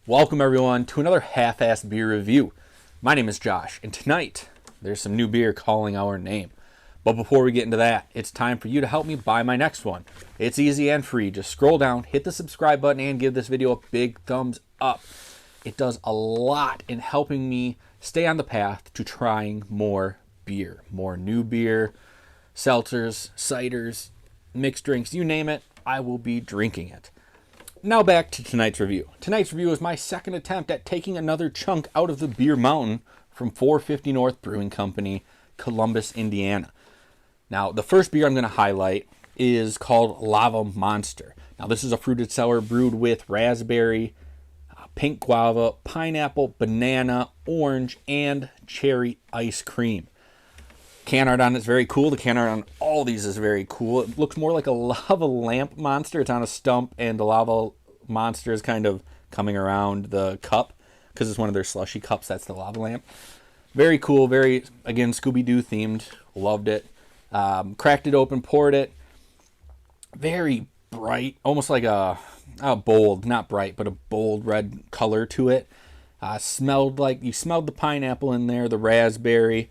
Welcome everyone to another half-assed beer review. My name is Josh, and tonight there's some new beer calling our name. But before we get into that, it's time for you to help me buy my next one. It's easy and free. Just scroll down, hit the subscribe button, and give this video a big thumbs up. It does a lot in helping me stay on the path to trying more beer. More new beer, seltzers, ciders, mixed drinks, you name it, I will be drinking it. Now back to tonight's review. Tonight's review is my second attempt at taking another chunk out of the beer mountain from 450 North Brewing Company, Columbus, Indiana. Now, the first beer I'm going to highlight is called Lava Monster. Now, this is a fruited sour brewed with raspberry, pink guava, pineapple, banana, orange, and cherry ice cream. Can art on it's very cool. The can art on all these is very cool. It looks more like a lava lamp monster. It's on a stump, and the lava monster is kind of coming around the cup because it's one of their slushy cups. That's the lava lamp. Very cool. Very, again, Scooby-Doo themed. Loved it. Cracked it open, poured it. Very bright, almost like a bold, not bright, but a bold red color to it. Smelled like you smelled the pineapple in there, the raspberry.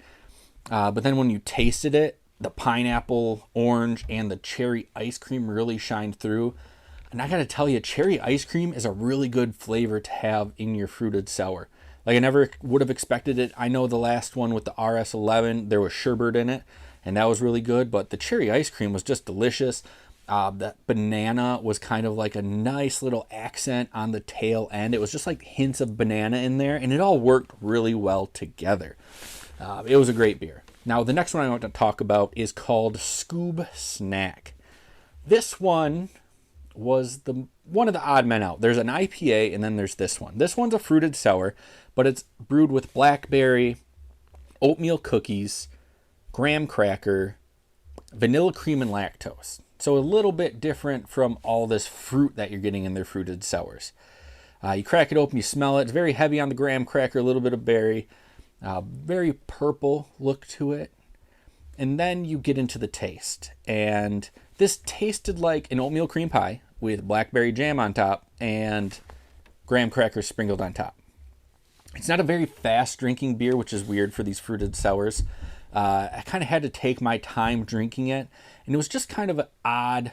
But then when you tasted it, the pineapple, orange, and the cherry ice cream really shined through. And I gotta tell you, cherry ice cream is a really good flavor to have in your fruited sour. Like, I never would have expected it. I know the last one with the RS11, there was sherbet in it, and that was really good. But the cherry ice cream was just delicious. That banana was kind of like a nice little accent on the tail end. It was just like hints of banana in there, and it all worked really well together. It was a great beer. Now, the next one I want to talk about is called Scoob Snack. This one was one of the odd men out. There's an IPA, and then there's this one. This one's a fruited sour, but it's brewed with blackberry, oatmeal cookies, graham cracker, vanilla cream, and lactose. So a little bit different from all this fruit that you're getting in their fruited sours. You crack it open, you smell it. It's very heavy on the graham cracker, a little bit of berry. Very purple look to it. And then you get into the taste. And this tasted like an oatmeal cream pie with blackberry jam on top and graham crackers sprinkled on top. It's not a very fast drinking beer, which is weird for these fruited sours. I kind of had to take my time drinking it. And it was just kind of an odd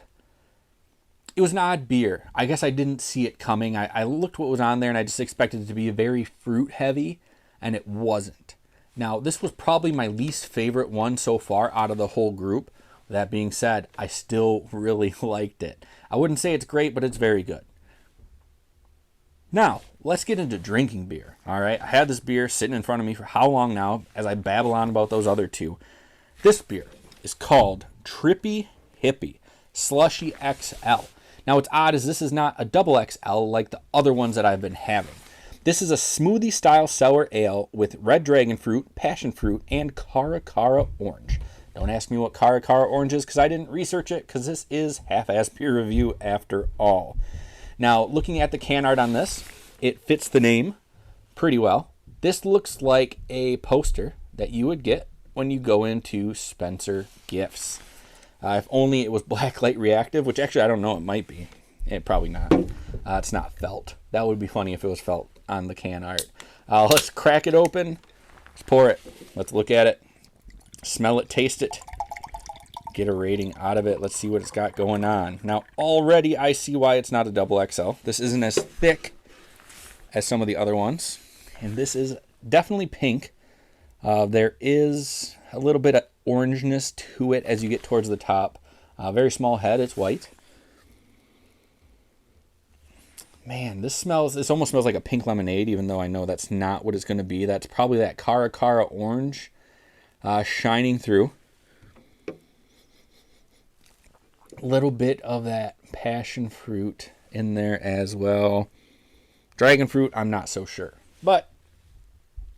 beer. I guess I didn't see it coming. I looked what was on there and I just expected it to be very fruit heavy. And it wasn't. Now, this was probably my least favorite one so far out of the whole group. That being said, I still really liked it. I wouldn't say it's great, but it's very good. Now, let's get into drinking beer. All right, I had this beer sitting in front of me for how long now as I babble on about those other two. This beer is called Trippie Hippie Slushy XL. Now, what's odd is this is not a double XL like the other ones that I've been having. This is a smoothie-style sour ale with red dragon fruit, passion fruit, and Cara orange. Don't ask me what Cara orange is because I didn't research it because this is half-ass peer review after all. Now, looking at the can art on this, it fits the name pretty well. This looks like a poster that you would get when you go into Spencer Gifts. If only it was blacklight reactive, which actually I don't know, it might be. Probably not. It's not felt. That would be funny if it was felt on the can art. Let's crack it open. Let's pour it. Let's look at it. Smell it, taste it. Get a rating out of it. Let's see what it's got going on. Now, already I see why it's not a double XL. This isn't as thick as some of the other ones. And this is definitely pink. There is a little bit of orangeness to it as you get towards the top. Very small head. It's white. Man, this almost smells like a pink lemonade, even though I know that's not what it's going to be. That's probably that Cara orange shining through. A little bit of that passion fruit in there as well. Dragon fruit, I'm not so sure. But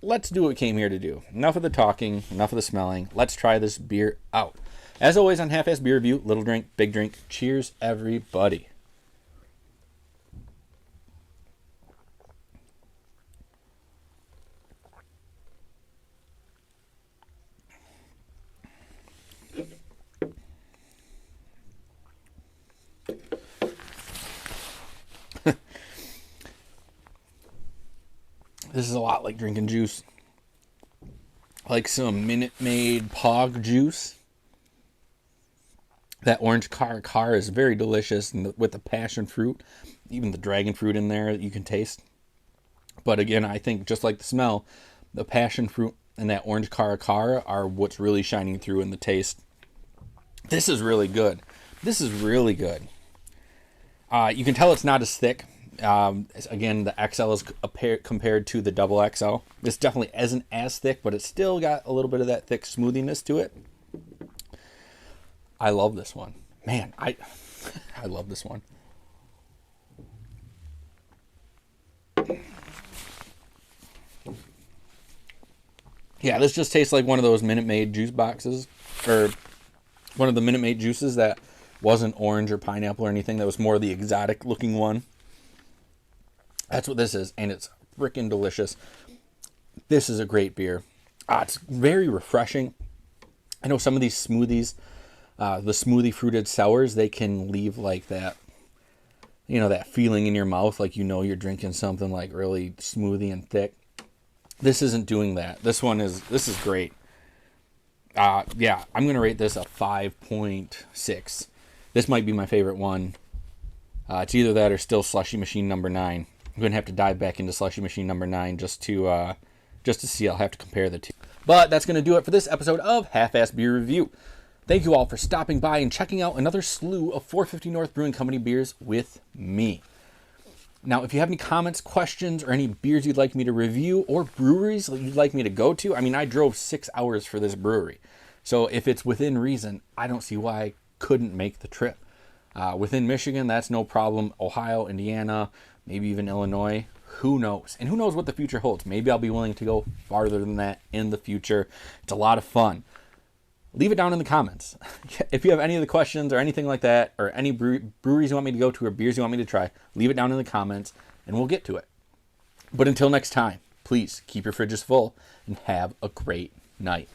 let's do what we came here to do. Enough of the talking, enough of the smelling. Let's try this beer out. As always on Half-Ass Beer Review, little drink, big drink. Cheers, everybody. This is a lot like drinking juice. Like some Minute Maid Pog juice. That orange Cara is very delicious, and with the passion fruit, even the dragon fruit in there, you can taste. But again, I think just like the smell, the passion fruit and that orange Cara are what's really shining through in the taste. This is really good. This is really good. You can tell it's not as thick. Again, the XL is compared to the double XL. This definitely isn't as thick, but it's still got a little bit of that thick smoothiness to it. I love this one. Man, I love this one. Yeah, this just tastes like one of those Minute Maid juice boxes, or one of the Minute Maid juices that wasn't orange or pineapple or anything. That was more the exotic looking one. That's what this is, and it's freaking delicious. This is a great beer. It's very refreshing. I know some of these smoothies, the smoothie fruited sours, they can leave like that, that feeling in your mouth, like you're drinking something like really smoothie and thick. This isn't doing that. This is great. Yeah, I'm going to rate this a 5.6. This might be my favorite one. It's either that or still Slushy Machine number 9. I'm going to have to dive back into Slushy Machine number 9 just to see. I'll have to compare the two. But that's going to do it for this episode of Half-Ass Beer Review. Thank you all for stopping by and checking out another slew of 450 North Brewing Company beers with me. Now, if you have any comments, questions, or any beers you'd like me to review, or breweries you'd like me to go to, I drove 6 hours for this brewery. So if it's within reason, I don't see why I couldn't make the trip. Within Michigan, that's no problem. Ohio, Indiana, maybe even Illinois. Who knows? And who knows what the future holds? Maybe I'll be willing to go farther than that in the future. It's a lot of fun. Leave it down in the comments. If you have any of the questions or anything like that, or any breweries you want me to go to or beers you want me to try, leave it down in the comments and we'll get to it. But until next time, please keep your fridges full and have a great night.